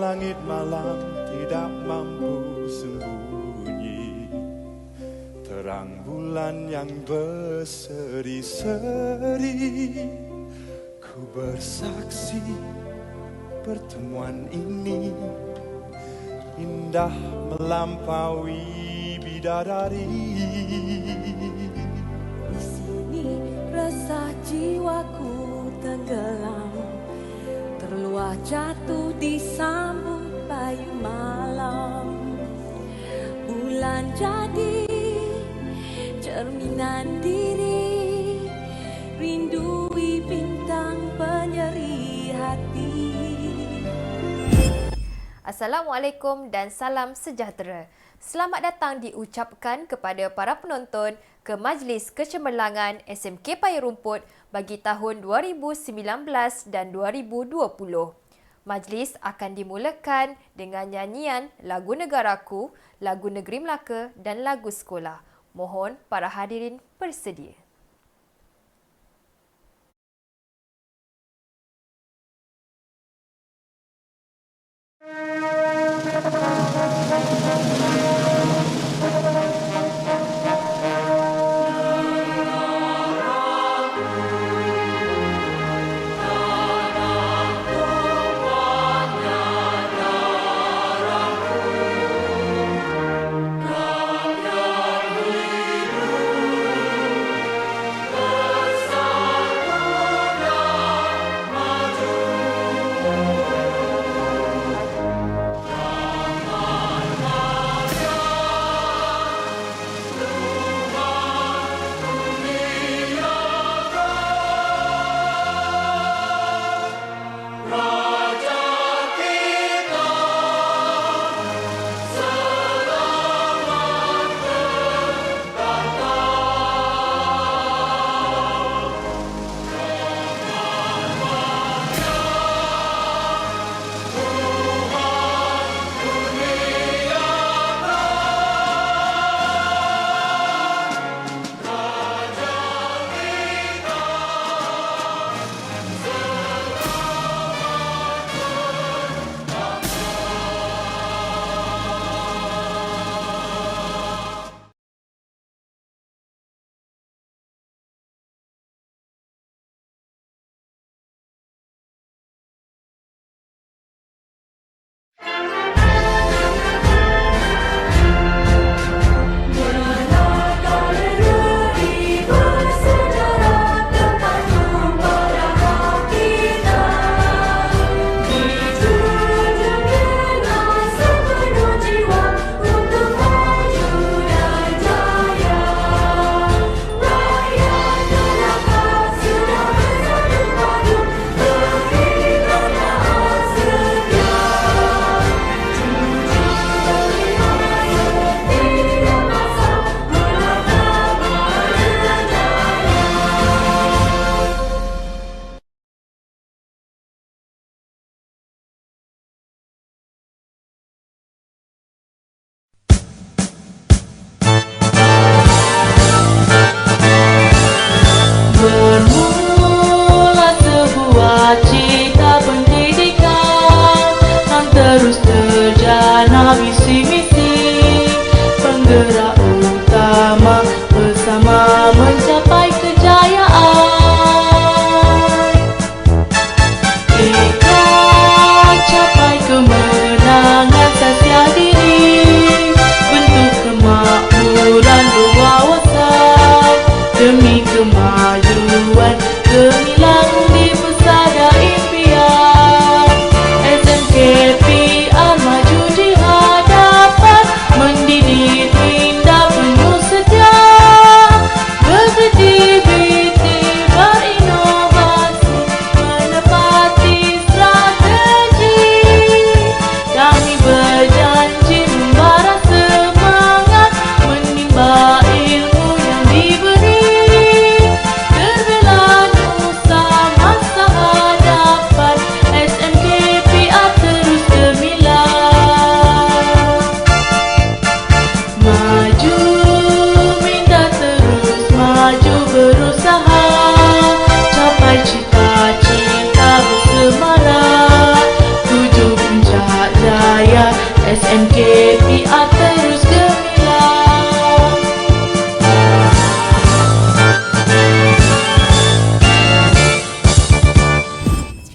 langit malam tidak mampu sembunyi, terang bulan yang berseri-seri. Ku bersaksi pertemuan ini indah melampaui bidadari. Di sini resah jiwaku tenggelam, terluah jatuh disambut bayu malam. Bulan jadi cerminan diri, rindui bintang penyeri hati. Assalamualaikum dan salam sejahtera. Selamat datang diucapkan kepada para penonton ke Majlis Kecemerlangan SMK Paya Rumput bagi tahun 2019 dan 2020. Majlis akan dimulakan dengan nyanyian lagu Negaraku, lagu Negeri Melaka dan lagu sekolah. Mohon para hadirin bersedia.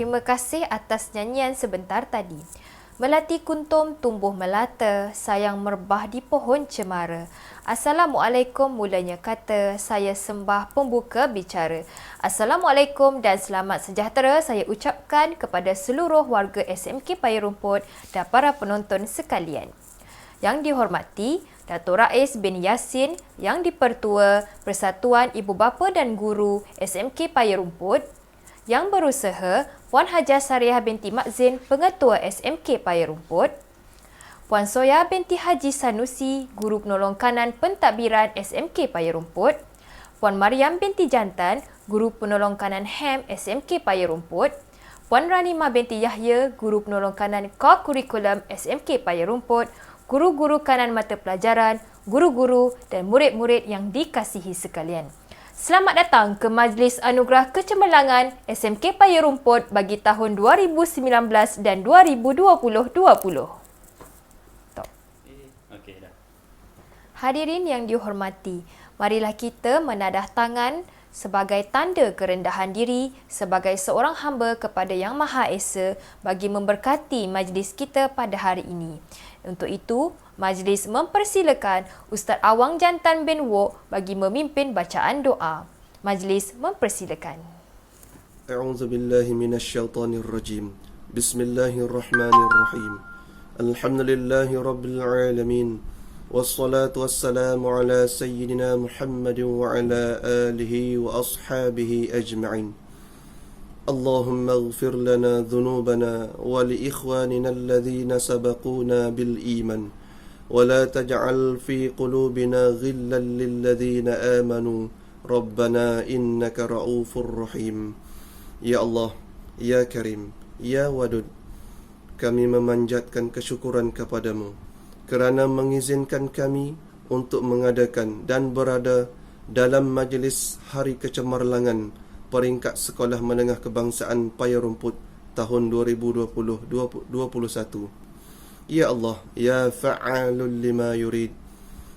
terima kasih atas nyanyian sebentar tadi. Melati kuntum tumbuh melata, sayang merbah di pohon cemara. Assalamualaikum mulanya kata, saya sembah pembuka bicara. Assalamualaikum dan selamat sejahtera saya ucapkan kepada seluruh warga SMK Paya Rumput dan para penonton sekalian. Yang dihormati Dato' Rais bin Yassin, Yang di-Pertua Persatuan Ibu Bapa dan Guru SMK Paya Rumput, Yang Berusaha Puan Hajah Sariah binti Mak Zin, Pengetua SMK Paya Rumput, Puan Soya binti Haji Sanusi, Guru Penolong Kanan Pentadbiran SMK Paya Rumput, Puan Mariam binti Jantan, Guru Penolong Kanan HEM SMK Paya Rumput, Puan Ranima binti Yahya, Guru Penolong Kanan Co-Kurikulum SMK Paya Rumput, guru-guru kanan mata pelajaran, guru-guru dan murid-murid yang dikasihi sekalian. Selamat datang ke Majlis Anugerah Kecemerlangan SMK Paya Rumput bagi tahun 2019 dan 2020. Hadirin yang dihormati, marilah kita menadah tangan sebagai tanda kerendahan diri sebagai seorang hamba kepada Yang Maha Esa bagi memberkati majlis kita pada hari ini. Untuk itu, majlis mempersilakan Ustaz Awang Jantan bin Wok bagi memimpin bacaan doa. Majlis mempersilakan. A'udzu billahi minasyaitonir rajim. Bismillahirrahmanirrahim. Alhamdulillahi rabbil alamin. Wassalatu wassalamu ala sayyidina Muhammadin wa ala alihi wa ashabihi ajma'in. Allahumma ighfir lana dhunubana wa li ikhwanina alladhina sabaquna bil iman wa la taj'al fi qulubina ghillan lil ladzina amanu rabbana innaka ra'ufur rahim. Ya Allah, ya Karim, ya Wadud, kami memanjatkan kesyukuran kepadamu kerana mengizinkan kami untuk mengadakan dan berada dalam majlis Hari Kecemerlangan peringkat Sekolah Menengah Kebangsaan Paya Rumput tahun 2020-2021. Ya Allah, ya fa'alul lima yurid,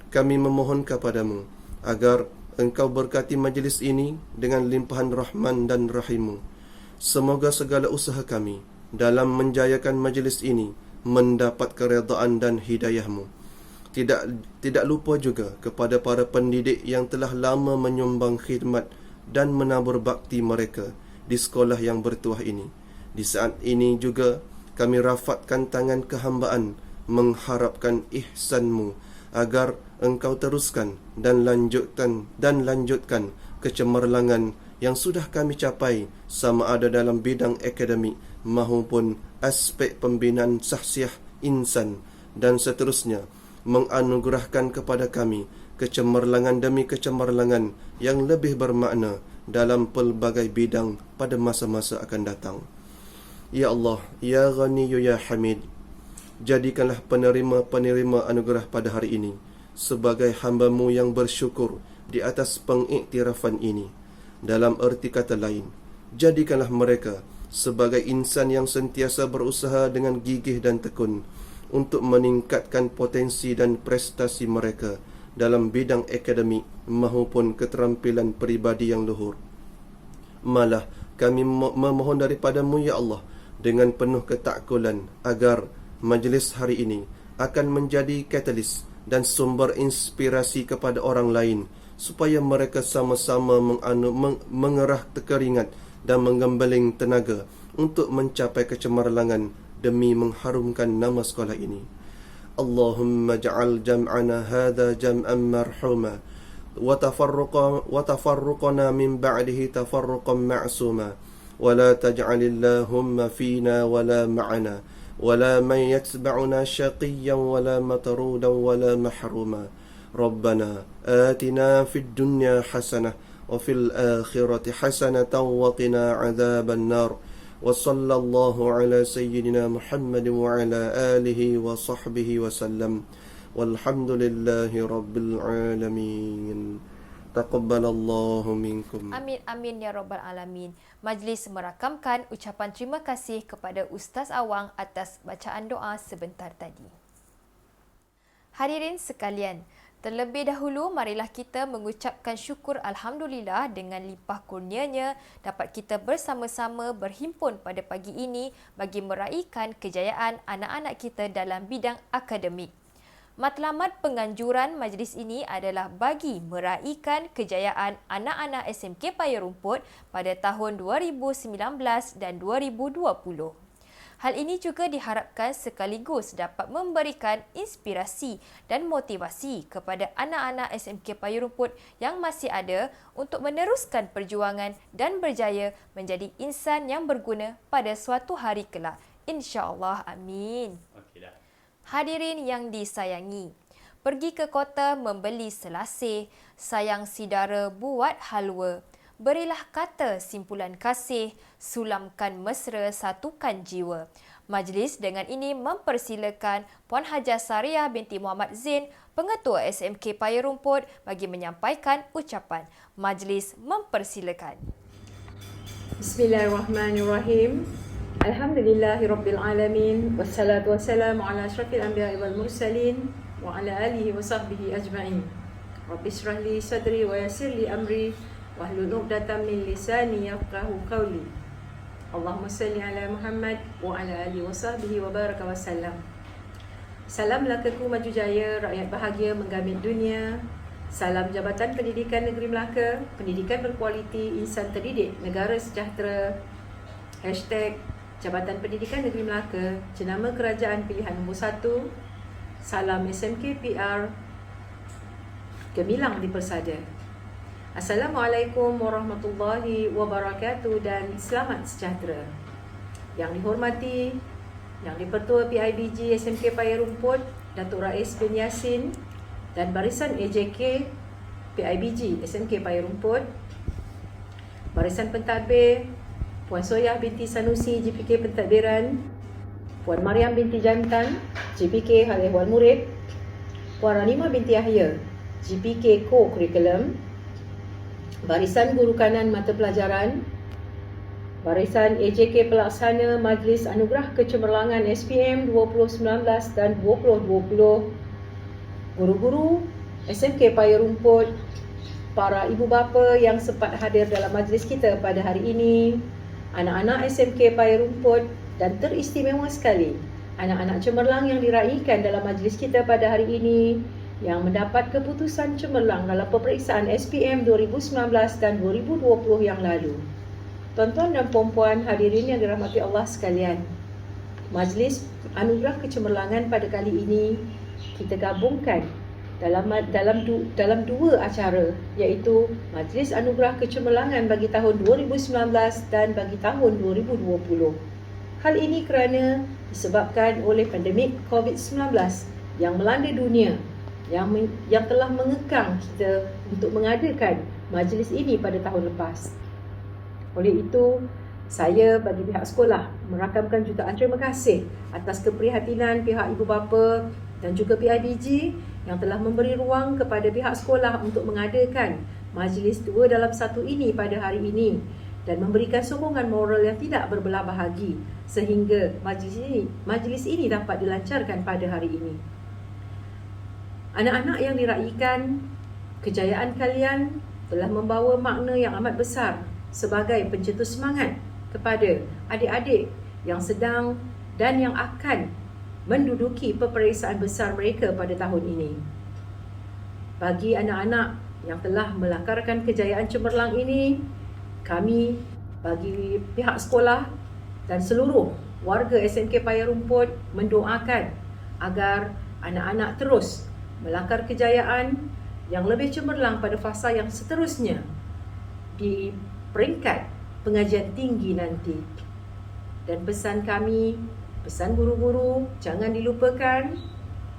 kami memohon kepadamu agar Engkau berkati majlis ini dengan limpahan rahman dan rahimu. Semoga segala usaha kami dalam menjayakan majlis ini mendapat keredaan dan hidayahmu. Tidak lupa juga kepada para pendidik yang telah lama menyumbang khidmat dan menabur bakti mereka di sekolah yang bertuah ini. Di saat ini juga kami rafatkan tangan kehambaan mengharapkan ihsanmu agar Engkau teruskan dan lanjutkan kecemerlangan yang sudah kami capai sama ada dalam bidang akademik maupun aspek pembinaan sahsiah insan, dan seterusnya menganugerahkan kepada kami kecemerlangan demi kecemerlangan yang lebih bermakna dalam pelbagai bidang pada masa-masa akan datang. Ya Allah, ya Ghaniyu ya Hamid, jadikanlah penerima-penerima anugerah pada hari ini sebagai hamba-Mu yang bersyukur di atas pengiktirafan ini. Dalam erti kata lain, jadikanlah mereka sebagai insan yang sentiasa berusaha dengan gigih dan tekun untuk meningkatkan potensi dan prestasi mereka dalam bidang akademik maupun keterampilan peribadi yang luhur. Malah kami memohon daripada-Mu ya Allah dengan penuh ketakkulan agar majlis hari ini akan menjadi katalis dan sumber inspirasi kepada orang lain supaya mereka sama-sama mengerah keringat dan menggembeling tenaga untuk mencapai kecemerlangan demi mengharumkan nama sekolah ini. Allahumma ja'al jam'ana hadha jam'an marhuma wa tafarruqana min ba'dihi tafarruqan ma'suma wa la taj'alillahumma fina wa la ma'ana wa la man yatba'una shaqiyyan wa la matrudan wa la mahruma. Rabbana atina fid dunya hasanah wa fil akhirati hasanatan wa qina 'adzaban nar. وصلى الله على سيدنا محمد وعلى آله وصحبه وسلم والحمد لله رب العالمين. تقبل الله منكم. Amin amin ya rabbal alamin. Majlis merakamkan ucapan terima kasih kepada Ustaz Awang atas bacaan doa sebentar tadi. Hadirin sekalian, Terlebih dahulu, marilah kita mengucapkan syukur Alhamdulillah dengan limpah kurnianya dapat kita bersama-sama berhimpun pada pagi ini bagi meraihkan kejayaan anak-anak kita dalam bidang akademik. Matlamat penganjuran majlis ini adalah bagi meraihkan kejayaan anak-anak SMK Paya Rumput pada tahun 2019 dan 2020. Hal ini juga diharapkan sekaligus dapat memberikan inspirasi dan motivasi kepada anak-anak SMK Paya Rumput yang masih ada untuk meneruskan perjuangan dan berjaya menjadi insan yang berguna pada suatu hari kelak. InsyaAllah, amin. Hadirin yang disayangi, pergi ke kota membeli selasih, sayang sidara buat halwa. Berilah kata simpulan kasih, sulamkan mesra, satukan jiwa. Majlis dengan ini mempersilakan Puan Hajah Sariah binti Muhammad Zain, Pengetua SMK Paya Rumput bagi menyampaikan ucapan. Majlis mempersilakan. Bismillahirrahmanirrahim. Alhamdulillahirabbil alamin wassalatu wassalamu ala asyrafil anbiya'i wal mursalin wa ala alihi wa sahbihi ajma'in. Rabbi shrah li sadri wa yassir li amri wahlul 'uqdatam min lisani yafqahu qawli. Allahumma salli ala Muhammad wa ala alihi wa sahbihi wa baraka wa sallam. Salam Melakaku Maju Jaya, rakyat bahagia menggamit dunia. Salam Jabatan Pendidikan Negeri Melaka, pendidikan berkualiti, insan terdidik, negara sejahtera. Hashtag Jabatan Pendidikan Negeri Melaka, jenama kerajaan pilihan nombor 1. Salam SMK PR, gemilang di persada. Assalamualaikum warahmatullahi wabarakatuh dan selamat sejahtera. Yang dihormati Yang di-Pertua PIBG SMK Paya Rumput, Datuk Rais bin Yassin dan barisan AJK PIBG SMK Paya Rumput, barisan pentadbir Puan Soyah binti Sanusi JPK Pentadbiran, Puan Mariam binti Jantan JPK Hal Ehwal Murid, Puan Ranima binti Yahya JPK Co-Curriculum, barisan guru kanan mata pelajaran, barisan AJK Pelaksana Majlis Anugerah Kecemerlangan SPM 2019 dan 2020, guru-guru SMK Paya Rumput, para ibu bapa yang sempat hadir dalam majlis kita pada hari ini, anak-anak SMK Paya Rumput dan teristimewa sekali anak-anak cemerlang yang diraihkan dalam majlis kita pada hari ini yang mendapat keputusan cemerlang dalam peperiksaan SPM 2019 dan 2020 yang lalu. Tuan-tuan dan puan-puan hadirin yang dirahmati Allah sekalian, Majlis Anugerah Kecemerlangan pada kali ini kita gabungkan dalam dua acara, iaitu Majlis Anugerah Kecemerlangan bagi tahun 2019 dan bagi tahun 2020. Hal ini kerana disebabkan oleh pandemik COVID-19 yang melanda dunia, yang telah mengekang kita untuk mengadakan majlis ini pada tahun lepas. Oleh itu, saya bagi pihak sekolah merakamkan jutaan terima kasih atas keprihatinan pihak ibu bapa dan juga PIBG yang telah memberi ruang kepada pihak sekolah untuk mengadakan majlis 2 dalam 1 ini pada hari ini dan memberikan sokongan moral yang tidak berbelah bahagi sehingga majlis ini dapat dilancarkan pada hari ini. Anak-anak yang diraihkan, kejayaan kalian telah membawa makna yang amat besar sebagai pencetus semangat kepada adik-adik yang sedang dan yang akan menduduki peperiksaan besar mereka pada tahun ini. Bagi anak-anak yang telah melakarkan kejayaan cemerlang ini, kami bagi pihak sekolah dan seluruh warga SMK Paya Rumput mendoakan agar anak-anak terus melakar kejayaan yang lebih cemerlang pada fasa yang seterusnya di peringkat pengajian tinggi nanti. Dan pesan kami, pesan guru-guru, jangan dilupakan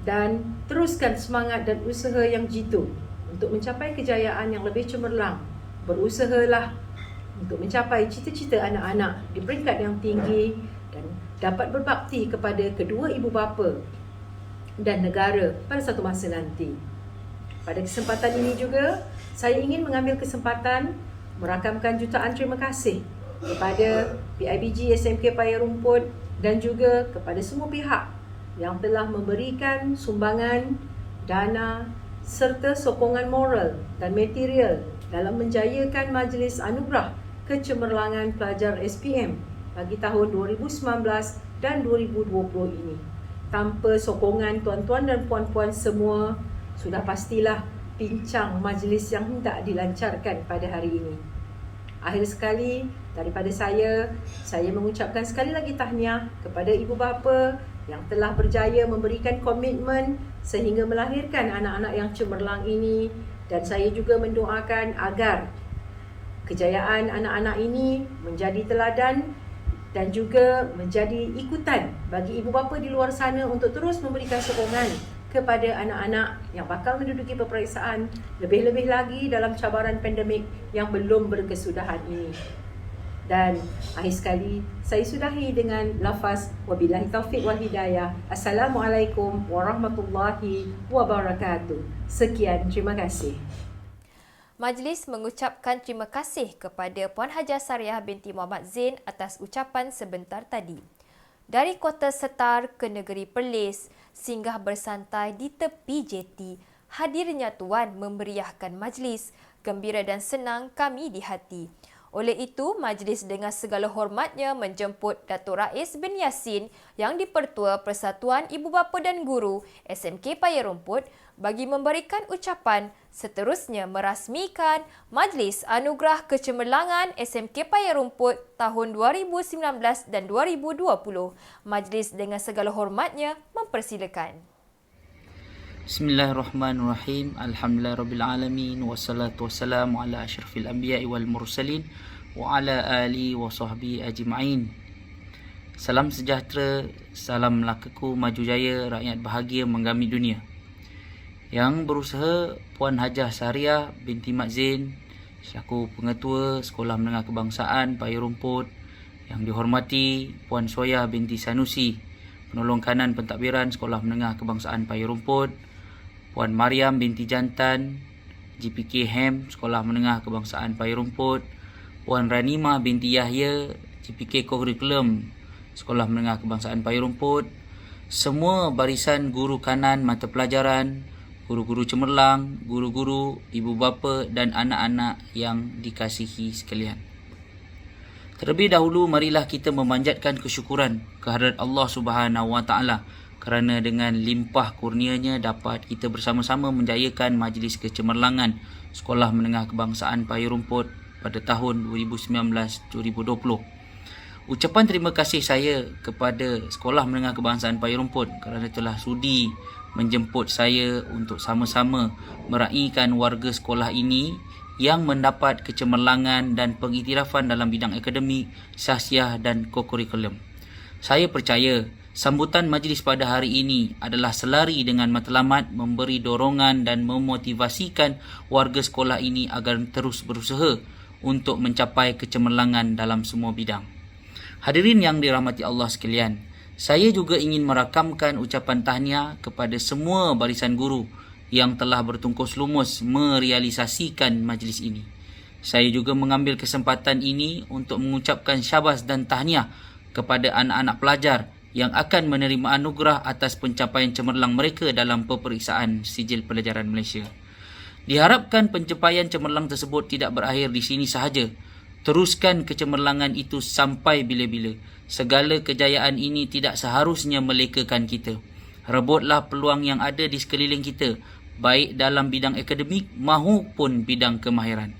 dan teruskan semangat dan usaha yang jitu untuk mencapai kejayaan yang lebih cemerlang. Berusahalah untuk mencapai cita-cita anak-anak di peringkat yang tinggi dan dapat berbakti kepada kedua ibu bapa dan negara pada satu masa nanti. Pada kesempatan ini juga, saya ingin mengambil kesempatan merakamkan jutaan terima kasih kepada PIBG SMK Paya Rumput dan juga kepada semua pihak yang telah memberikan sumbangan dana serta sokongan moral dan material dalam menjayakan Majlis Anugerah Kecemerlangan Pelajar SPM bagi tahun 2019 dan 2020 ini. Tanpa sokongan tuan-tuan dan puan-puan semua, sudah pastilah pincang majlis yang hendak dilancarkan pada hari ini. Akhir sekali, daripada saya mengucapkan sekali lagi tahniah kepada ibu bapa yang telah berjaya memberikan komitmen sehingga melahirkan anak-anak yang cemerlang ini, dan saya juga mendoakan agar kejayaan anak-anak ini menjadi teladan dan juga menjadi ikutan bagi ibu bapa di luar sana untuk terus memberikan sokongan kepada anak-anak yang bakal menduduki peperiksaan, lebih-lebih lagi dalam cabaran pandemik yang belum berkesudahan ini. Dan akhir sekali, saya sudahi dengan lafaz wabillahi taufiq wal hidayah. Assalamualaikum warahmatullahi wabarakatuh. Sekian, terima kasih. Majlis mengucapkan terima kasih kepada Puan Hajah Sariah binti Muhammad Zain atas ucapan sebentar tadi. Dari kota Setar ke negeri Perlis, singgah bersantai di tepi jeti, hadirnya Tuan memeriahkan majlis, gembira dan senang kami di hati. Oleh itu, majlis dengan segala hormatnya menjemput Datuk Rais bin Yassin yang di-Pertua Persatuan Ibu Bapa dan Guru SMK Paya Rumput bagi memberikan ucapan, seterusnya merasmikan Majlis Anugerah Kecemerlangan SMK Paya Rumput tahun 2019 dan 2020. Majlis dengan segala hormatnya mempersilakan. Bismillahirrahmanirrahim. Alhamdulillahirrabbilalamin. Wassalatu wassalamu ala asyrafil anbiya'i wal mursalin wa ala alihi wa sahbihi ajma'in. Salam sejahtera, salam melakaku, maju jaya, rakyat bahagia menggami dunia. Yang berusaha Puan Hajah Sariah binti Mak Zain selaku Pengetua Sekolah Menengah Kebangsaan Paya Rumput. Yang dihormati Puan Soyah binti Sanusi, Penolong Kanan Pentadbiran Sekolah Menengah Kebangsaan Paya Rumput. Puan Mariam binti Jantan, GPK HEM Sekolah Menengah Kebangsaan Paya Rumput. Puan Ranimah binti Yahya, GPK Kurikulum Sekolah Menengah Kebangsaan Paya Rumput. Semua barisan guru kanan mata pelajaran, guru-guru cemerlang, guru-guru, ibu bapa dan anak-anak yang dikasihi sekalian. Terlebih dahulu, marilah kita memanjatkan kesyukuran kehadrat Allah Subhanahu Wa Taala kerana dengan limpah kurnianya dapat kita bersama-sama menjayakan Majlis Kecemerlangan Sekolah Menengah Kebangsaan Paya Rumput pada tahun 2019-2020. Ucapan terima kasih saya kepada Sekolah Menengah Kebangsaan Paya Rumput kerana telah sudi menjemput saya untuk sama-sama meraihkan warga sekolah ini yang mendapat kecemerlangan dan pengiktirafan dalam bidang akademik, sahsiah dan kokurikulum. Saya percaya sambutan majlis pada hari ini adalah selari dengan matlamat memberi dorongan dan memotivasikan warga sekolah ini agar terus berusaha untuk mencapai kecemerlangan dalam semua bidang. Hadirin yang dirahmati Allah sekalian, saya juga ingin merakamkan ucapan tahniah kepada semua barisan guru yang telah bertungkus lumus merealisasikan majlis ini. Saya juga mengambil kesempatan ini untuk mengucapkan syabas dan tahniah kepada anak-anak pelajar yang akan menerima anugerah atas pencapaian cemerlang mereka dalam peperiksaan Sijil Pelajaran Malaysia. Diharapkan pencapaian cemerlang tersebut tidak berakhir di sini sahaja. Teruskan kecemerlangan itu sampai bila-bila. Segala kejayaan ini tidak seharusnya melekakan kita. Rebutlah peluang yang ada di sekeliling kita, baik dalam bidang akademik maupun bidang kemahiran.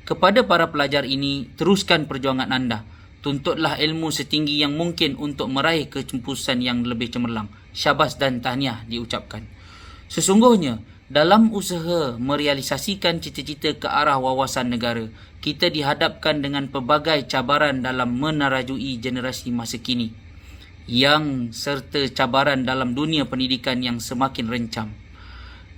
Kepada para pelajar ini, teruskan perjuangan anda. Tuntutlah ilmu setinggi yang mungkin untuk meraih kecempusan yang lebih cemerlang. Syabas dan tahniah diucapkan. Sesungguhnya, dalam usaha merealisasikan cita-cita ke arah wawasan negara, kita dihadapkan dengan pelbagai cabaran dalam menarajui generasi masa kini, yang serta cabaran dalam dunia pendidikan yang semakin rencam.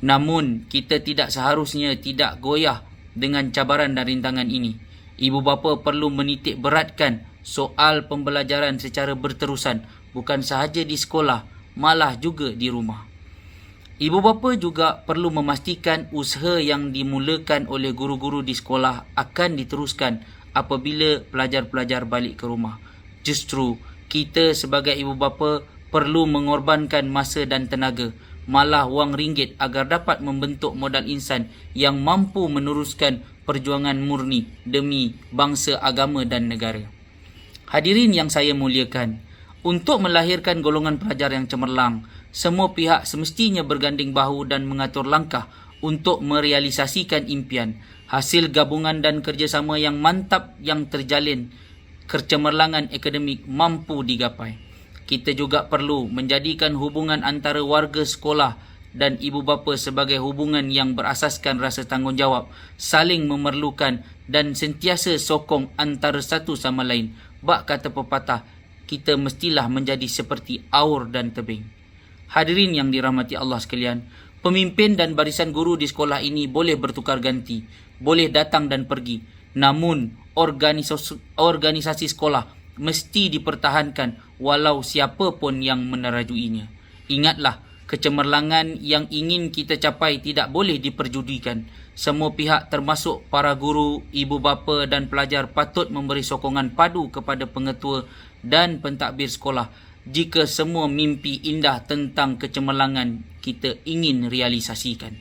Namun, kita tidak seharusnya tidak goyah dengan cabaran dan rintangan ini. Ibu bapa perlu menitik beratkan soal pembelajaran secara berterusan, bukan sahaja di sekolah, malah juga di rumah. Ibu bapa juga perlu memastikan usaha yang dimulakan oleh guru-guru di sekolah akan diteruskan apabila pelajar-pelajar balik ke rumah. Justru, kita sebagai ibu bapa perlu mengorbankan masa dan tenaga malah wang ringgit agar dapat membentuk modal insan yang mampu meneruskan perjuangan murni demi bangsa, agama dan negara. Hadirin yang saya muliakan, untuk melahirkan golongan pelajar yang cemerlang, semua pihak semestinya berganding bahu dan mengatur langkah untuk merealisasikan impian. Hasil gabungan dan kerjasama yang mantap yang terjalin, kecemerlangan akademik mampu digapai. Kita juga perlu menjadikan hubungan antara warga sekolah dan ibu bapa sebagai hubungan yang berasaskan rasa tanggungjawab, saling memerlukan dan sentiasa sokong antara satu sama lain. Bak kata pepatah, kita mestilah menjadi seperti aur dan tebing. Hadirin yang dirahmati Allah sekalian, pemimpin dan barisan guru di sekolah ini boleh bertukar ganti, boleh datang dan pergi. Namun, organisasi sekolah mesti dipertahankan walau siapa pun yang menerajuinya. Ingatlah, kecemerlangan yang ingin kita capai tidak boleh diperjudikan. Semua pihak termasuk para guru, ibu bapa dan pelajar patut memberi sokongan padu kepada pengetua dan pentadbir sekolah jika semua mimpi indah tentang kecemerlangan kita ingin realisasikan.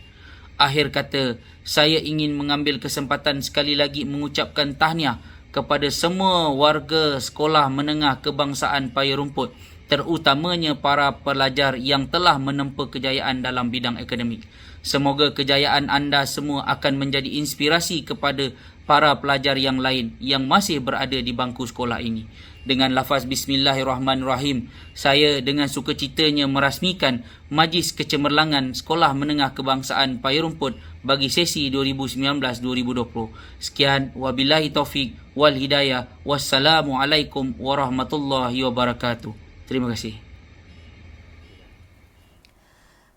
Akhir kata, saya ingin mengambil kesempatan sekali lagi mengucapkan tahniah kepada semua warga sekolah menengah kebangsaan Paya Rumput, terutamanya para pelajar yang telah menempa kejayaan dalam bidang akademik. Semoga kejayaan anda semua akan menjadi inspirasi kepada para pelajar yang lain yang masih berada di bangku sekolah ini. Dengan lafaz Bismillahirrahmanirrahim, saya dengan sukacitanya merasmikan Majlis Kecemerlangan Sekolah Menengah Kebangsaan Paya Rumput bagi sesi 2019-2020. Sekian, wabillahi taufik wal hidayah. Wassalamualaikum warahmatullahi wabarakatuh. Terima kasih.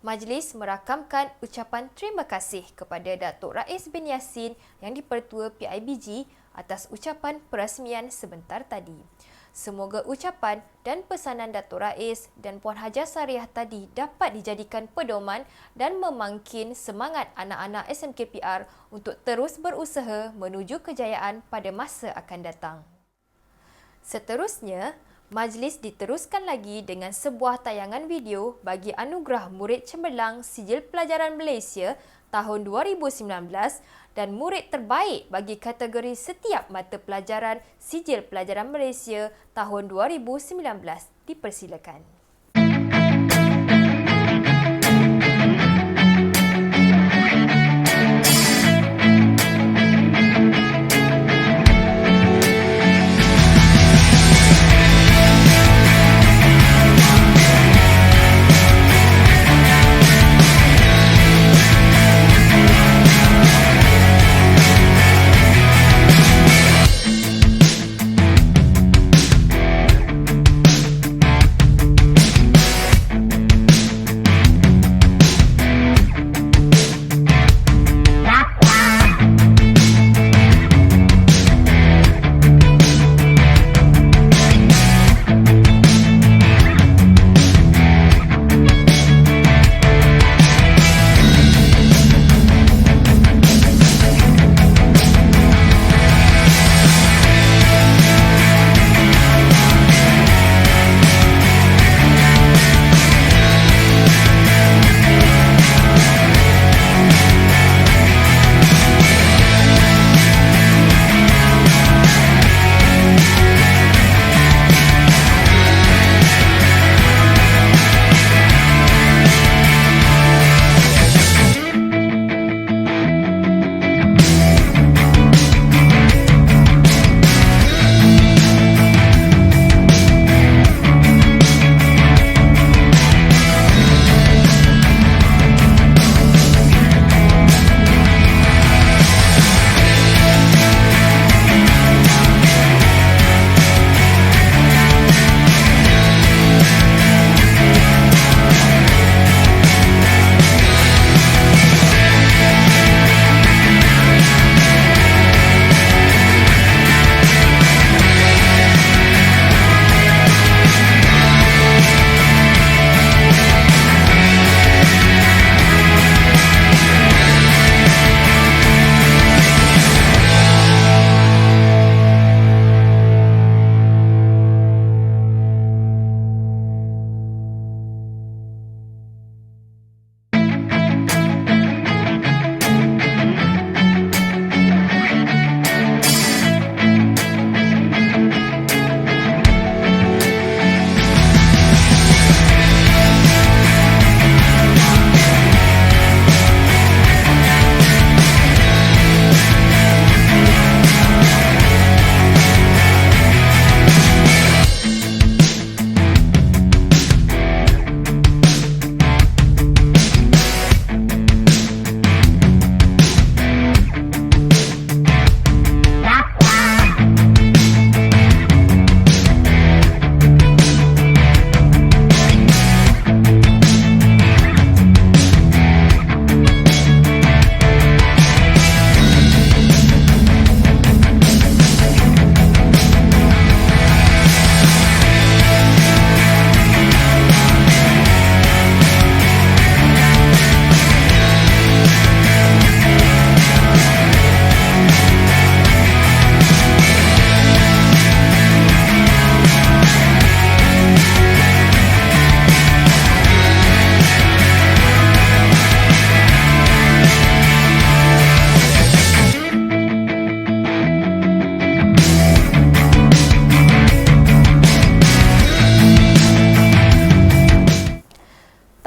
Majlis merakamkan ucapan terima kasih kepada Datuk Rais bin Yassin yang di-Pertua PIBG atas ucapan perasmian sebentar tadi. Semoga ucapan dan pesanan Datuk Rais dan Puan Hajah Sariah tadi dapat dijadikan pedoman dan memangkin semangat anak-anak SMKPR untuk terus berusaha menuju kejayaan pada masa akan datang. Seterusnya, majlis diteruskan lagi dengan sebuah tayangan video bagi anugerah murid cemerlang Sijil Pelajaran Malaysia tahun 2019 dan murid terbaik bagi kategori setiap mata pelajaran Sijil Pelajaran Malaysia tahun 2019. Dipersilakan.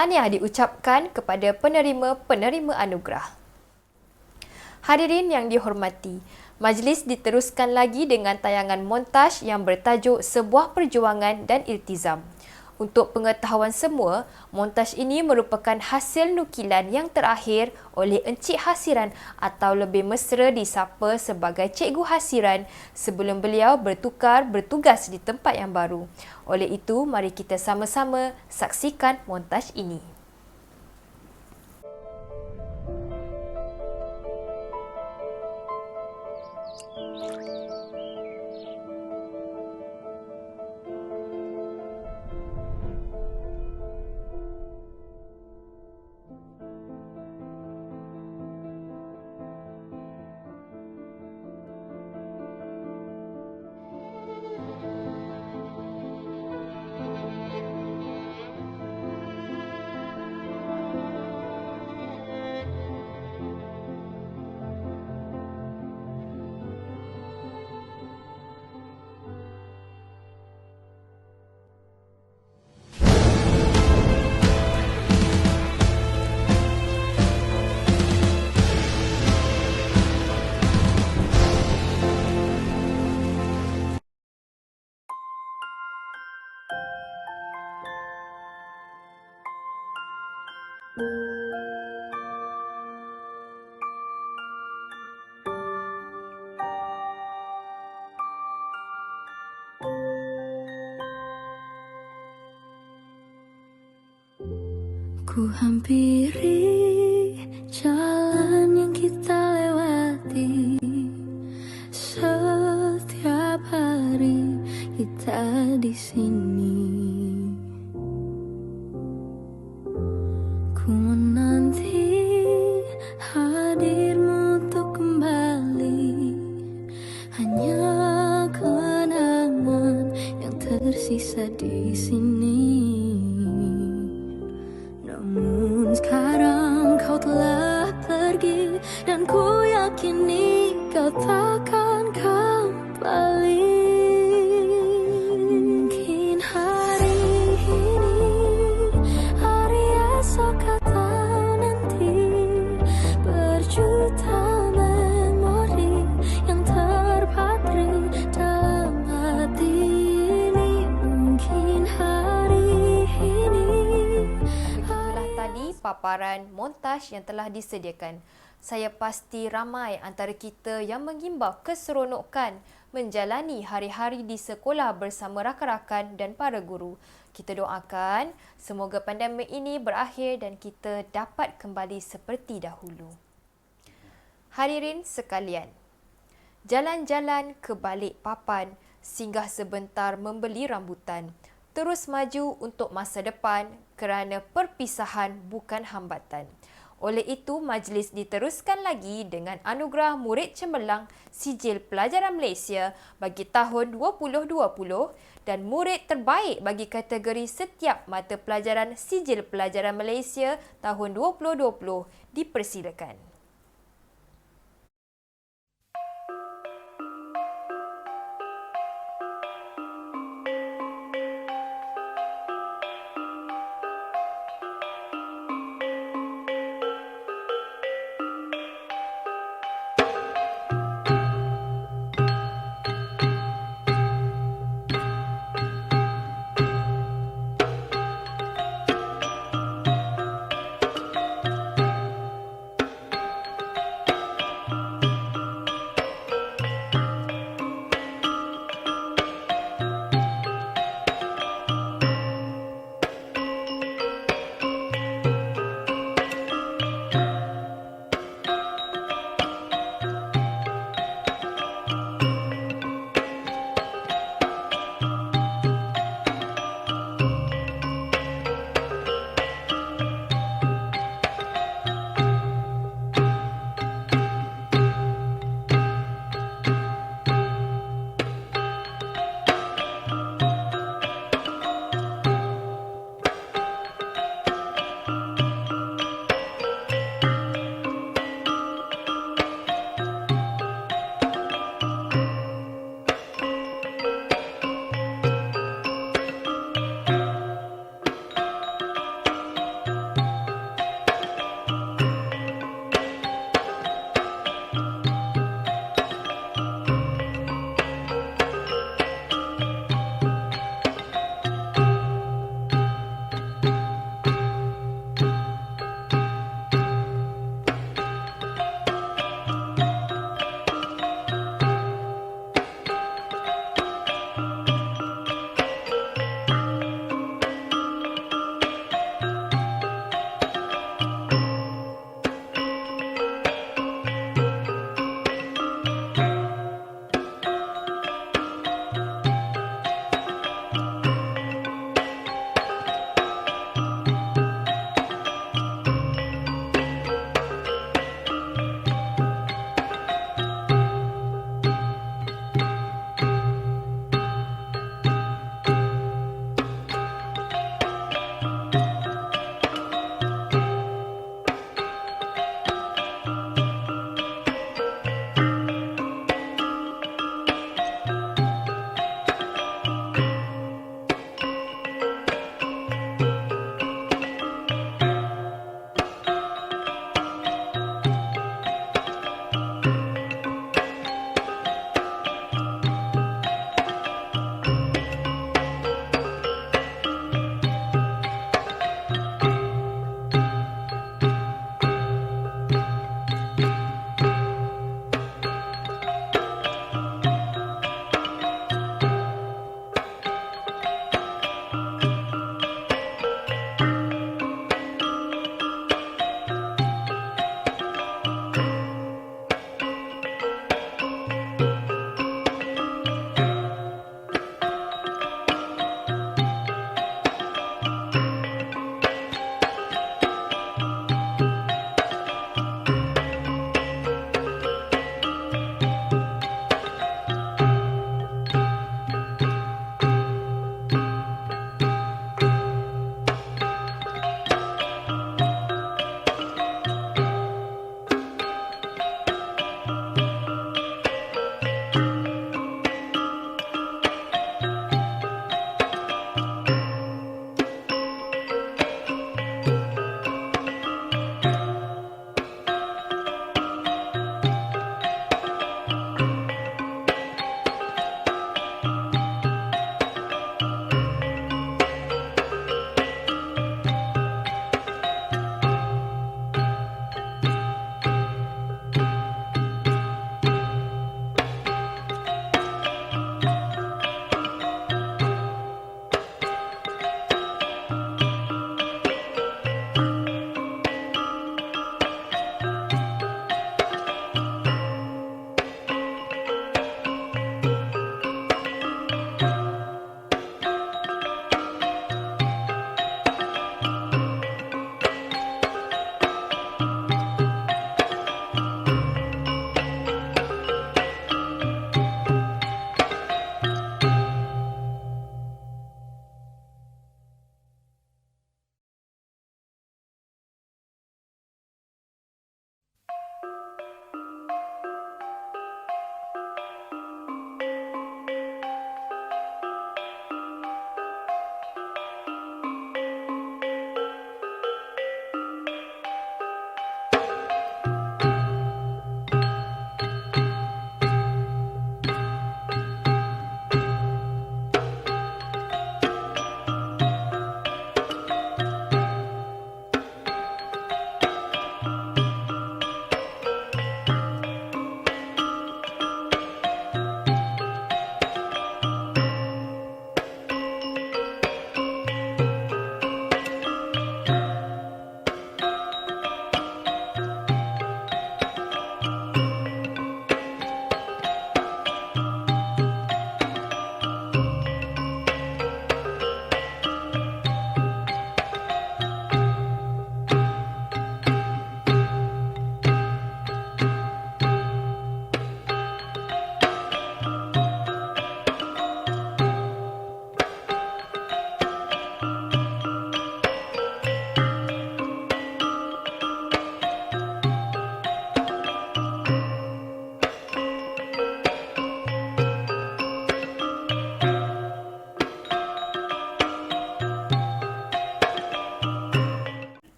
tahniah diucapkan kepada penerima-penerima anugerah. Hadirin yang dihormati, majlis diteruskan lagi dengan tayangan montaj yang bertajuk Sebuah Perjuangan dan Iltizam. Untuk pengetahuan semua, montaj ini merupakan hasil nukilan yang terakhir oleh Encik Hasiran atau lebih mesra disapa sebagai Cikgu Hasiran sebelum beliau bertugas di tempat yang baru. Oleh itu, mari kita sama-sama saksikan montaj ini. Ku hampiri jalan yang kita lewati, setiap hari kita di sini. Ku menanti hadirmu untuk kembali, hanya kenangan yang tersisa di sini. Namun sekarang kau telah pergi, dan ku yakini kau takkan kembali. Mungkin hari ini, hari esok atau nanti, berjuta memori yang terpatri dalam hati ini. Mungkin hari ini. Tadi paparan montaj yang telah disediakan. Saya pasti ramai antara kita yang mengimbau keseronokan menjalani hari-hari di sekolah bersama rakan-rakan dan para guru. Kita doakan semoga pandemik ini berakhir dan kita dapat kembali seperti dahulu. Hadirin sekalian, jalan-jalan ke Balikpapan, singgah sebentar membeli rambutan. Terus maju untuk masa depan kerana perpisahan bukan hambatan. Oleh itu, majlis diteruskan lagi dengan anugerah Murid Cemerlang Sijil Pelajaran Malaysia bagi tahun 2020 dan Murid Terbaik bagi kategori setiap mata pelajaran Sijil Pelajaran Malaysia tahun 2020 dipersilakan.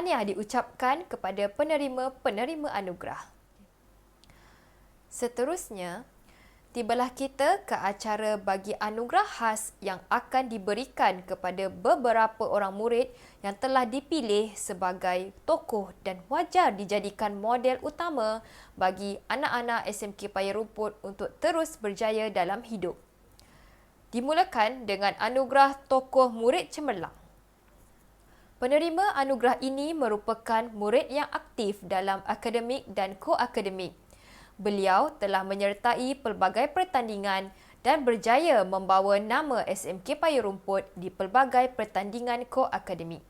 tahniah diucapkan kepada penerima-penerima anugerah. Seterusnya, tibalah kita ke acara bagi anugerah khas yang akan diberikan kepada beberapa orang murid yang telah dipilih sebagai tokoh dan wajar dijadikan model utama bagi anak-anak SMK Paya Rumput untuk terus berjaya dalam hidup. Dimulakan dengan anugerah tokoh murid cemerlang. Penerima anugerah ini merupakan murid yang aktif dalam akademik dan ko-akademik. Beliau telah menyertai pelbagai pertandingan dan berjaya membawa nama SMK Paya Rumput di pelbagai pertandingan ko-akademik.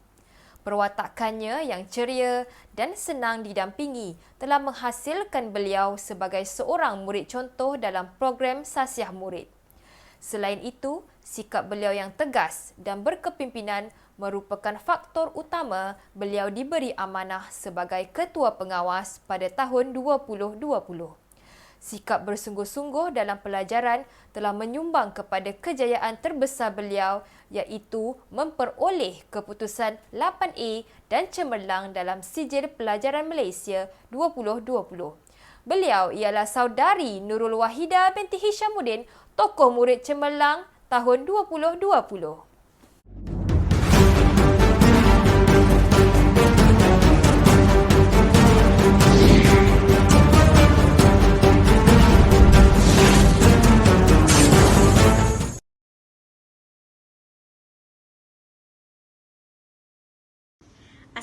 Perwatakannya yang ceria dan senang didampingi telah menghasilkan beliau sebagai seorang murid contoh dalam program Sasiah Murid. Selain itu, sikap beliau yang tegas dan berkepimpinan merupakan faktor utama beliau diberi amanah sebagai Ketua Pengawas pada tahun 2020. Sikap bersungguh-sungguh dalam pelajaran telah menyumbang kepada kejayaan terbesar beliau iaitu memperoleh keputusan 8A dan cemerlang dalam Sijil Pelajaran Malaysia 2020. Beliau ialah saudari Nurul Wahidah binti Hishamuddin, tokoh murid cemerlang tahun 2020.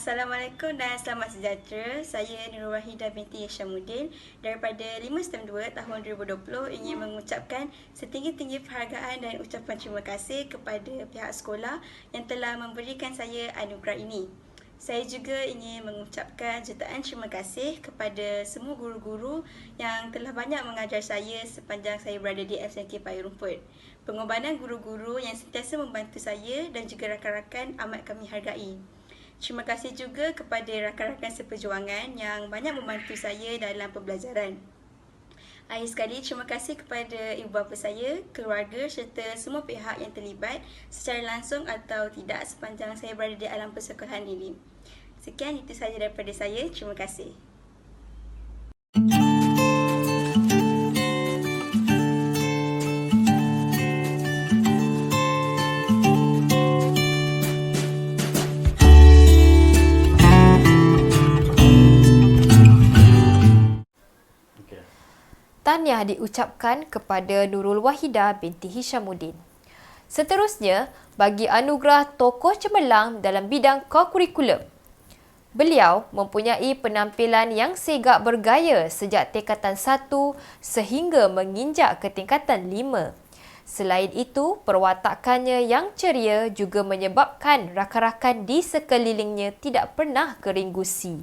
Assalamualaikum dan selamat sejahtera. Saya Nurul Wahidah binti Hishamuddin daripada 5 STEM 2 tahun 2020 ingin mengucapkan setinggi-tinggi penghargaan dan ucapan terima kasih kepada pihak sekolah yang telah memberikan saya anugerah ini. Saya juga ingin mengucapkan jutaan terima kasih kepada semua guru-guru yang telah banyak mengajar saya sepanjang saya berada di SMK Paya Rumput. Pengorbanan guru-guru yang sentiasa membantu saya dan juga rakan-rakan amat kami hargai. Terima kasih juga kepada rakan-rakan seperjuangan yang banyak membantu saya dalam pembelajaran. Akhir sekali, terima kasih kepada ibu bapa saya, keluarga serta semua pihak yang terlibat secara langsung atau tidak sepanjang saya berada di alam persekolahan ini. Sekian itu sahaja daripada saya. Terima kasih. Tahniah diucapkan kepada Nurul Wahidah binti Hishamuddin. Seterusnya, bagi anugerah tokoh cemerlang dalam bidang ko-kurikulum. Beliau mempunyai penampilan yang segak bergaya sejak tingkatan 1 sehingga menginjak ke tingkatan 5. Selain itu, perwatakannya yang ceria juga menyebabkan rakan-rakan di sekelilingnya tidak pernah kering gusi.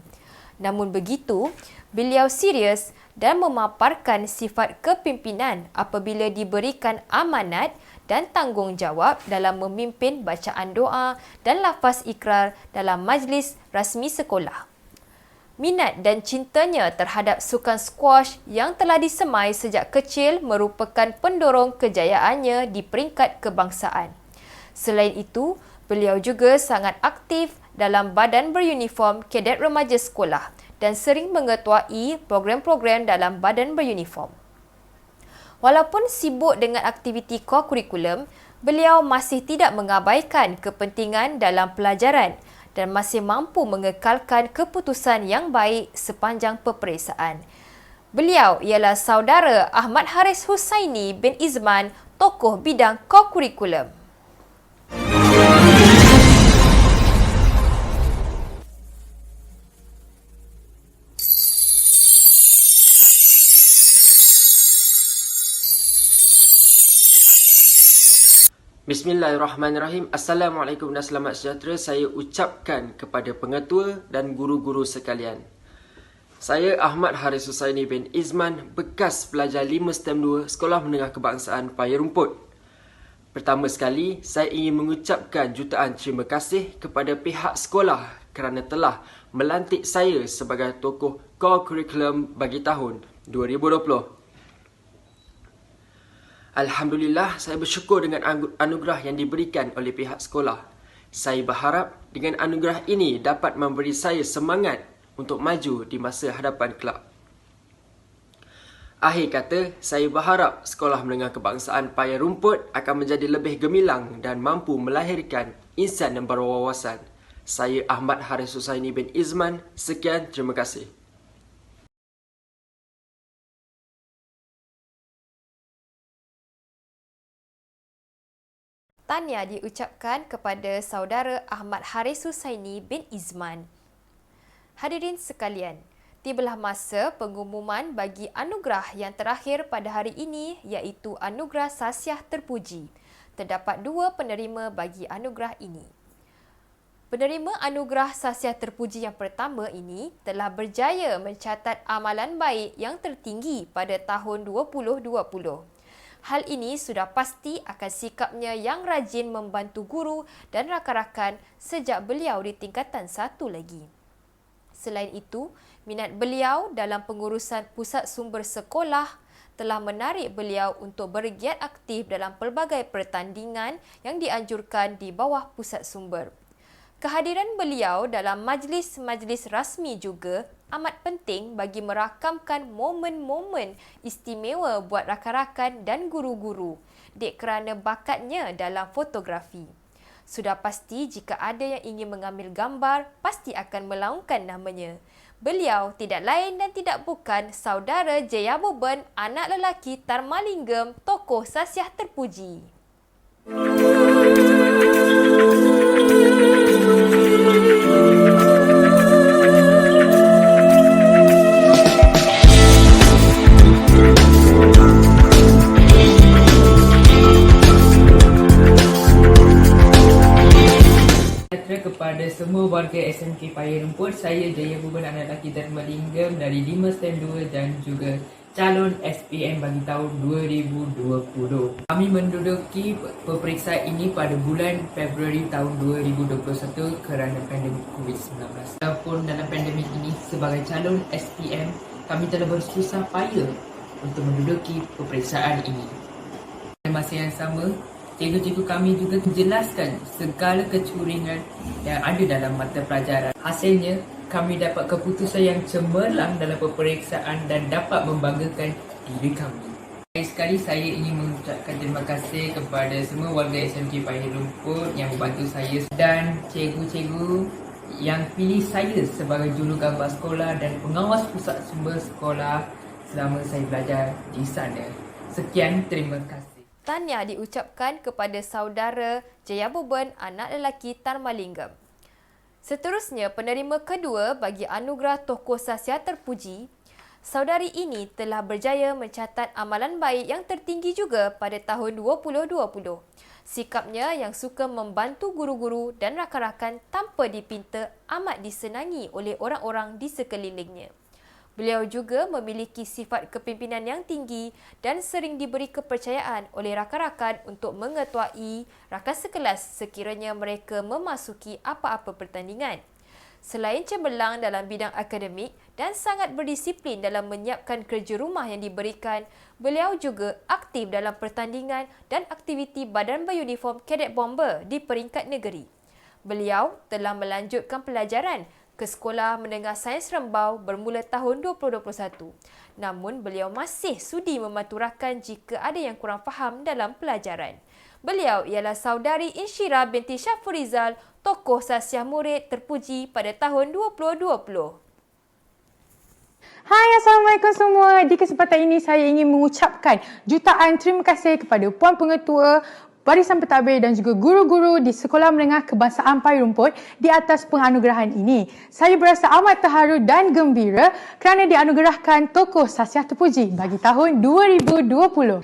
Namun begitu, beliau serius dan memaparkan sifat kepimpinan apabila diberikan amanat dan tanggungjawab dalam memimpin bacaan doa dan lafaz ikrar dalam majlis rasmi sekolah. Minat dan cintanya terhadap sukan squash yang telah disemai sejak kecil merupakan pendorong kejayaannya di peringkat kebangsaan. Selain itu, beliau juga sangat aktif dalam badan beruniform kadet remaja sekolah dan sering mengetuai program-program dalam badan beruniform. Walaupun sibuk dengan aktiviti ko-kurikulum, beliau masih tidak mengabaikan kepentingan dalam pelajaran dan masih mampu mengekalkan keputusan yang baik sepanjang peperiksaan. Beliau ialah saudara Ahmad Haris Husaini bin Izman, tokoh bidang ko-kurikulum. Bismillahirrahmanirrahim. Assalamualaikum dan selamat sejahtera. Saya ucapkan kepada pengetua dan guru-guru sekalian. Saya Ahmad Haris Husaini bin Izman, bekas pelajar 5 STEM 2 Sekolah Menengah Kebangsaan Paya Rumput. Pertama sekali, saya ingin mengucapkan jutaan terima kasih kepada pihak sekolah kerana telah melantik saya sebagai tokoh ko-kurikulum bagi tahun 2020. Alhamdulillah, saya bersyukur dengan anugerah yang diberikan oleh pihak sekolah. Saya berharap dengan anugerah ini dapat memberi saya semangat untuk maju di masa hadapan kelak. Akhir kata, saya berharap Sekolah Menengah Kebangsaan Paya Rumput akan menjadi lebih gemilang dan mampu melahirkan insan yang berwawasan. Saya Ahmad Haris Husaini bin Izman. Sekian, terima kasih. Tahniah diucapkan kepada saudara Ahmad Haris Husaini bin Izman. Hadirin sekalian, tibalah masa pengumuman bagi anugerah yang terakhir pada hari ini iaitu Anugerah Sasiah Terpuji. Terdapat 2 penerima bagi anugerah ini. Penerima Anugerah Sasiah Terpuji yang pertama ini telah berjaya mencatat amalan baik yang tertinggi pada tahun 2020. Hal ini sudah pasti akan sikapnya yang rajin membantu guru dan rakan-rakan sejak beliau di tingkatan 1 lagi. Selain itu, minat beliau dalam pengurusan pusat sumber sekolah telah menarik beliau untuk bergiat aktif dalam pelbagai pertandingan yang dianjurkan di bawah pusat sumber. Kehadiran beliau dalam majlis-majlis rasmi juga amat penting bagi merakamkan momen-momen istimewa buat rakan-rakan dan guru-guru, dek kerana bakatnya dalam fotografi. Sudah pasti jika ada yang ingin mengambil gambar, pasti akan melaungkan namanya. Beliau tidak lain dan tidak bukan saudara Jayaboban, anak lelaki Tarmalingam, tokoh Sasiah Terpuji. Kepada semua warga SMK Paya Rumput, saya Jayaboban, anak lelaki Tarmalingam dari 5 STEM 2 dan juga calon SPM bagi tahun 2020. Kami menduduki peperiksaan ini pada bulan Februari tahun 2021 kerana pandemik COVID-19. Walaupun dalam pandemik ini, sebagai calon SPM, kami telah bersusah payah untuk menduduki peperiksaan ini. Pada masa yang sama, cikgu-cikgu kami juga menjelaskan segala kecuringan yang ada dalam mata pelajaran. Hasilnya, kami dapat keputusan yang cemerlang dalam peperiksaan dan dapat membanggakan diri kami. Sekali saya ingin mengucapkan terima kasih kepada semua warga SMK Paya Rumput yang membantu saya dan cikgu-cikgu yang pilih saya sebagai jurugambar sekolah dan pengawas pusat sumber sekolah selama saya belajar di sana. Sekian, terima kasih. Tahniah diucapkan kepada saudara Jayaboban, anak lelaki Tarmalingam. Seterusnya, penerima kedua bagi anugerah Tokoh Sasiah Terpuji, saudari ini telah berjaya mencatat amalan baik yang tertinggi juga pada tahun 2020. Sikapnya yang suka membantu guru-guru dan rakan-rakan tanpa dipinta amat disenangi oleh orang-orang di sekelilingnya. Beliau juga memiliki sifat kepimpinan yang tinggi dan sering diberi kepercayaan oleh rakan-rakan untuk mengetuai rakan sekelas sekiranya mereka memasuki apa-apa pertandingan. Selain cemerlang dalam bidang akademik dan sangat berdisiplin dalam menyiapkan kerja rumah yang diberikan, beliau juga aktif dalam pertandingan dan aktiviti Badan Beruniform Kadet Bomber di peringkat negeri. Beliau telah melanjutkan pelajaran ke Sekolah Menengah Sains Rembau bermula tahun 2021. Namun, beliau masih sudi membantu rakan jika ada yang kurang faham dalam pelajaran. Beliau ialah saudari Insyirah binti Syafurizal, tokoh Sasiah Murid Terpuji pada tahun 2020. Hai, Assalamualaikum semua. Di kesempatan ini saya ingin mengucapkan jutaan terima kasih kepada Puan Pengetua, Barisan Pentadbir dan juga guru-guru di Sekolah Menengah Kebangsaan Paya Rumput di atas penganugerahan ini. Saya berasa amat terharu dan gembira kerana dianugerahkan Tokoh Sasiah Terpuji bagi tahun 2020.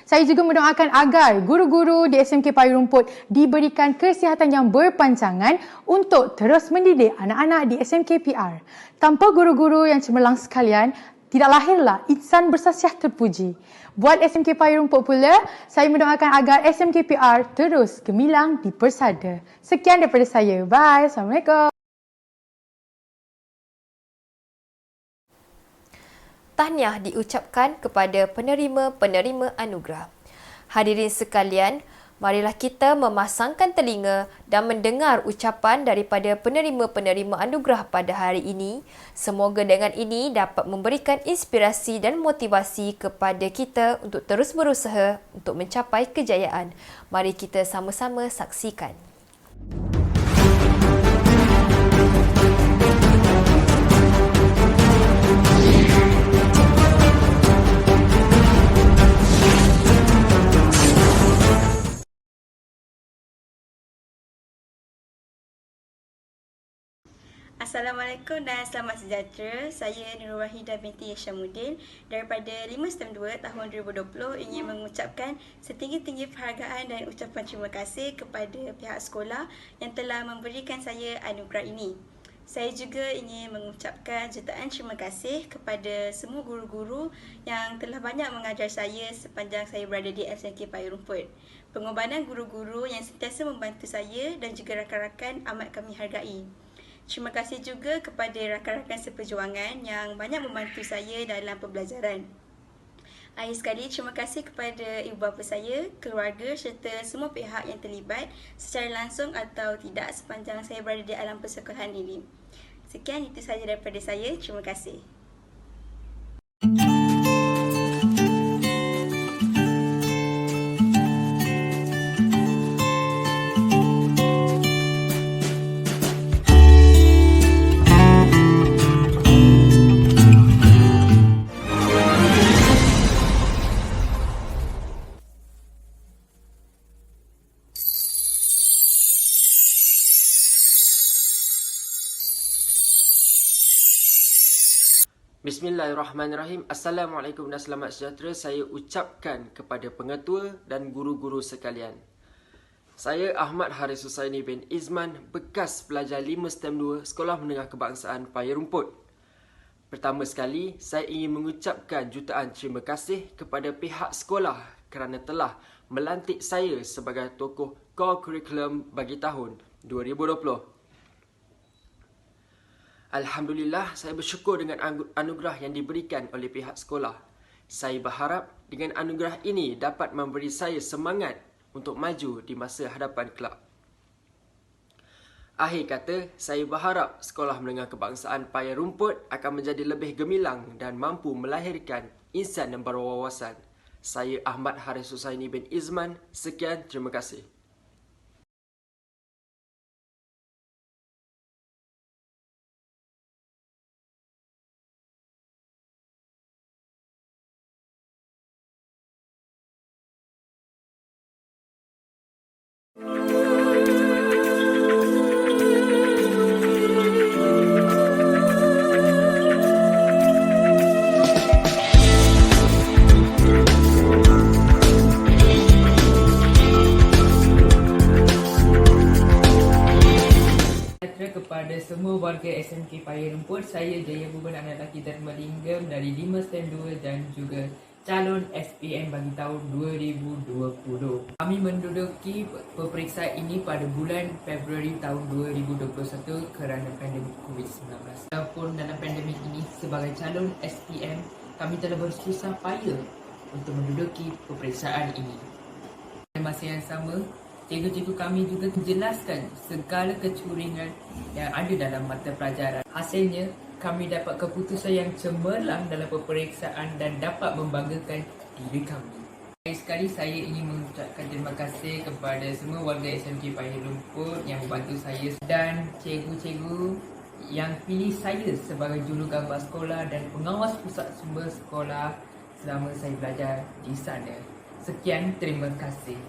Saya juga mendoakan agar guru-guru di SMK Paya Rumput diberikan kesihatan yang berpanjangan untuk terus mendidik anak-anak di SMK PR. Tanpa guru-guru yang cemerlang sekalian, tidak lahirlah insan bersasiah terpuji. Buat SMK Paya Rumput pula, saya mendoakan agar SMK PR terus gemilang di persada. Sekian daripada saya. Bye. Assalamualaikum. Tahniah diucapkan kepada penerima-penerima anugerah. Hadirin sekalian, Marilah kita memasangkan telinga dan mendengar ucapan daripada penerima-penerima anugerah pada hari ini. Semoga dengan ini dapat memberikan inspirasi dan motivasi kepada kita untuk terus berusaha untuk mencapai kejayaan. Mari kita sama-sama saksikan. Assalamualaikum dan selamat sejahtera. Saya Nurul Wahidah binti Yashamuddin daripada 5 STEM 2 tahun 2020 ingin mengucapkan setinggi-tinggi penghargaan dan ucapan terima kasih kepada pihak sekolah yang telah memberikan saya anugerah ini. Saya juga ingin mengucapkan jutaan terima kasih kepada semua guru-guru yang telah banyak mengajar saya sepanjang saya berada di SMK Payung Rumput. Pengorbanan guru-guru yang sentiasa membantu saya dan juga rakan-rakan amat kami hargai. Terima kasih juga kepada rakan-rakan seperjuangan yang banyak membantu saya dalam pembelajaran. Akhir sekali, terima kasih kepada ibu bapa saya, keluarga serta semua pihak yang terlibat secara langsung atau tidak sepanjang saya berada di alam persekolahan ini. Sekian itu sahaja daripada saya. Terima kasih. Bismillahirrahmanirrahim. Assalamualaikum dan selamat sejahtera. Saya ucapkan kepada pengetua dan guru-guru sekalian. Saya Ahmad Haris Husaini bin Izman, bekas pelajar 5 STEM 2 Sekolah Menengah Kebangsaan Payung Rumput. Pertama sekali, saya ingin mengucapkan jutaan terima kasih kepada pihak sekolah kerana telah melantik saya sebagai tokoh core curriculum bagi tahun 2020. Alhamdulillah, saya bersyukur dengan anugerah yang diberikan oleh pihak sekolah. Saya berharap dengan anugerah ini dapat memberi saya semangat untuk maju di masa hadapan kelak. Akhir kata, saya berharap Sekolah Menengah Kebangsaan Payung Rumput akan menjadi lebih gemilang dan mampu melahirkan insan yang berwawasan. Saya Ahmad Haris Husaini bin Izman. Sekian, terima kasih. Kepada semua warga SMK Payung Rumput, saya Jaya Buban anak lelaki Dharmalinggam dari 5 STEM 2 dan juga calon SPM bagi tahun 2020. Kami menduduki peperiksaan ini pada bulan Februari tahun 2021 kerana pandemik COVID-19. Walaupun dalam pandemik ini, sebagai calon SPM, kami telah bersusah payah untuk menduduki peperiksaan ini. Pada masa yang sama, cikgu-cikgu kami juga menjelaskan segala kecuringan yang ada dalam mata pelajaran. Hasilnya, kami dapat keputusan yang cemerlang dalam peperiksaan dan dapat membanggakan diri kami. Sekali saya ingin mengucapkan terima kasih kepada semua warga SMK Payung Rumput yang membantu saya dan cikgu-cikgu yang pilih saya sebagai jurugambar sekolah dan pengawas pusat sumber sekolah selama saya belajar di sana. Sekian, terima kasih.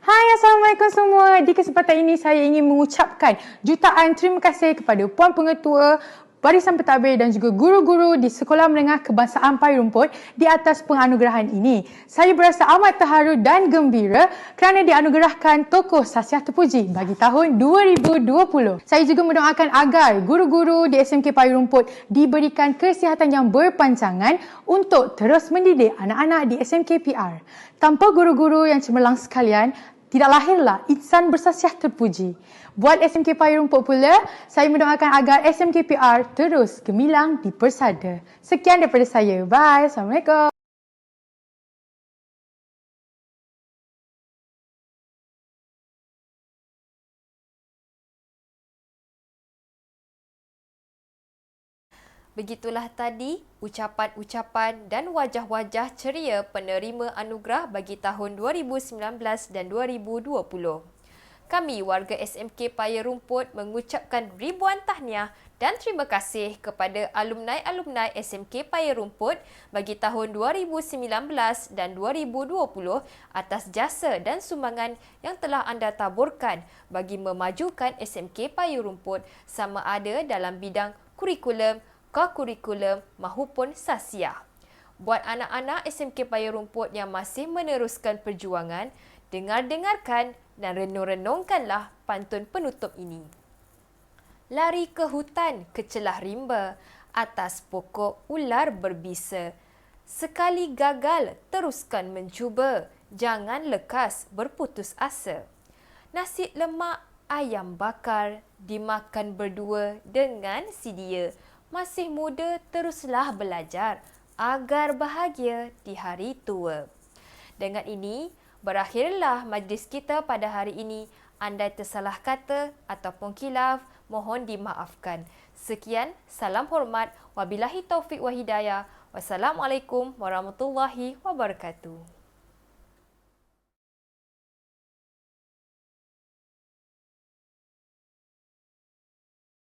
Hai, Assalamualaikum semua. Di kesempatan ini saya ingin mengucapkan jutaan terima kasih kepada Puan Pengetua, barisan pentadbir dan juga guru-guru di Sekolah Menengah Kebangsaan Payung Rumput di atas penganugerahan ini. Saya berasa amat terharu dan gembira kerana dianugerahkan tokoh sasiah terpuji bagi tahun 2020. Saya juga mendoakan agar guru-guru di SMK Payung Rumput diberikan kesihatan yang berpanjangan untuk terus mendidik anak-anak di SMK PR. Tanpa guru-guru yang cemerlang sekalian, tidak lahirlah insan bersasiah terpuji. Buat SMK Payung Rumput pula, saya mendoakan agar SMK PR terus gemilang di persada. Sekian daripada saya. Bye. Assalamualaikum. Begitulah tadi ucapan-ucapan dan wajah-wajah ceria penerima anugerah bagi tahun 2019 dan 2020. Kami warga SMK Paya Rumput mengucapkan ribuan tahniah dan terima kasih kepada alumni-alumni SMK Paya Rumput bagi tahun 2019 dan 2020 atas jasa dan sumbangan yang telah anda taburkan bagi memajukan SMK Paya Rumput sama ada dalam bidang kurikulum, ko-kurikulum maupun sasiah. Buat anak-anak SMK Paya Rumput yang masih meneruskan perjuangan, dengar-dengarkan dan renung-renungkanlah pantun penutup ini. Lari ke hutan ke celah rimba, atas pokok ular berbisa. Sekali gagal, teruskan mencuba, jangan lekas berputus asa. Nasi lemak, ayam bakar, dimakan berdua dengan si dia. Masih muda, teruslah belajar agar bahagia di hari tua. Dengan ini, berakhirlah majlis kita pada hari ini. Andai tersalah kata ataupun khilaf, mohon dimaafkan. Sekian, salam hormat. Wabillahi taufiq wa hidayah. Wassalamualaikum warahmatullahi wabarakatuh.